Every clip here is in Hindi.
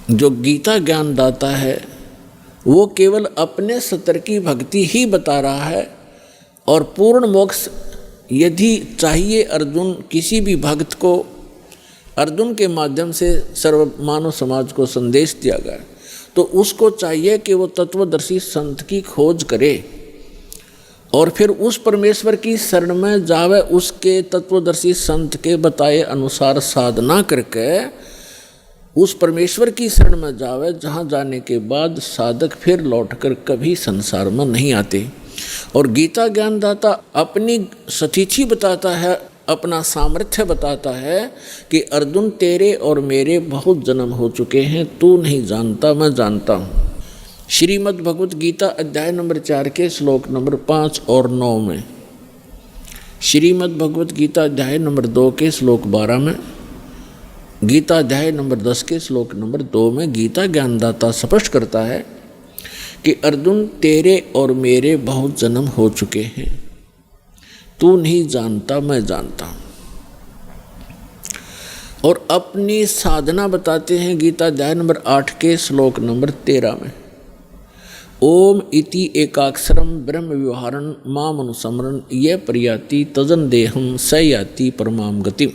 जो गीता ज्ञान दाता है वो केवल अपने स्तर की भक्ति ही बता रहा है, और पूर्ण मोक्ष यदि चाहिए अर्जुन किसी भी भक्त को, अर्जुन के माध्यम से सर्व मानव समाज को संदेश दिया गया, तो उसको चाहिए कि वो तत्वदर्शी संत की खोज करे और फिर उस परमेश्वर की शरण में जावे, उसके तत्वदर्शी संत के बताए अनुसार साधना करके उस परमेश्वर की शरण में जावे, जहाँ जाने के बाद साधक फिर लौटकर कभी संसार में नहीं आते। और गीता ज्ञानदाता अपनी सतीथि बताता है, अपना सामर्थ्य बताता है कि अर्जुन तेरे और मेरे बहुत जन्म हो चुके हैं, तू नहीं जानता मैं जानता हूँ। श्रीमद् भगवत गीता अध्याय नंबर 4 के श्लोक नंबर 5 और 9 में, श्रीमद् भगवत गीता अध्याय नंबर 2 के श्लोक 12 में, गीता अध्याय नंबर 10 के श्लोक नंबर 2 में गीता ज्ञानदाता स्पष्ट करता है कि अर्जुन तेरे और मेरे बहुत जन्म हो चुके हैं, तू नहीं जानता मैं जानता हूँ। और अपनी साधना बताते हैं गीता अध्याय नंबर 8 के श्लोक नंबर 13 में, ओम इति एकाक्षरम ब्रह्म व्यवहारन माम अनुसमरन ये प्रयाति तजन देहम स याति परमाम गतिम।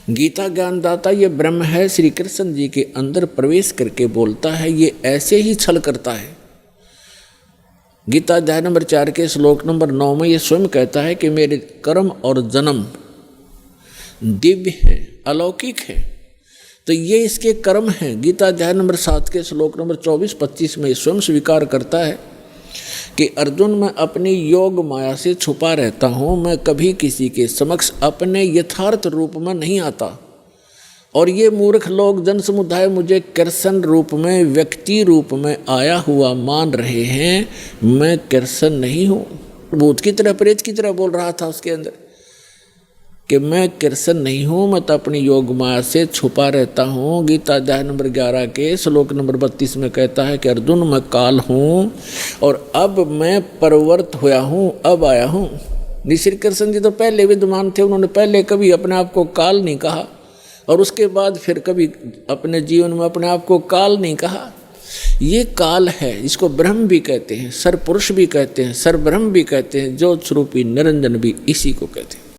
गीता ज्ञानदाता ये ब्रह्म है, श्री कृष्ण जी के अंदर प्रवेश करके बोलता है, ये ऐसे ही छल करता है। गीता अध्याय नंबर 4 के श्लोक नंबर 9 में ये स्वयं कहता है कि मेरे कर्म और जन्म दिव्य है, अलौकिक है, तो ये इसके कर्म हैं। गीता अध्याय नंबर 7 के श्लोक नंबर 24-25 में स्वयं स्वीकार करता है कि अर्जुन मैं अपनी योग माया से छुपा रहता हूँ, मैं कभी किसी के समक्ष अपने यथार्थ रूप में नहीं आता, और ये मूर्ख लोग जन समुदाय मुझे कृष्ण रूप में, व्यक्ति रूप में आया हुआ मान रहे हैं। मैं कृष्ण नहीं हूँ। भूत की तरह, प्रेत की तरह बोल रहा था उसके अंदर कि मैं कृष्ण नहीं हूँ, मैं तो अपनी योग माया से छुपा रहता हूँ। गीता अध्याय नंबर 11 के श्लोक नंबर 32 में कहता है कि अर्जुन मैं काल हूँ और अब मैं परवर्त हुआ हूँ, अब आया हूँ। श्री कृष्ण जी तो पहले विद्यमान थे, उन्होंने पहले कभी अपने आप को काल नहीं कहा, और उसके बाद फिर कभी अपने जीवन में अपने आप को काल नहीं कहा। ये काल है, इसको ब्रह्म भी कहते हैं, सर्वपुरुष भी कहते हैं, सर्वब्रह्म भी कहते हैं, ज्योत स्वरूपी निरंजन भी इसी को कहते हैं।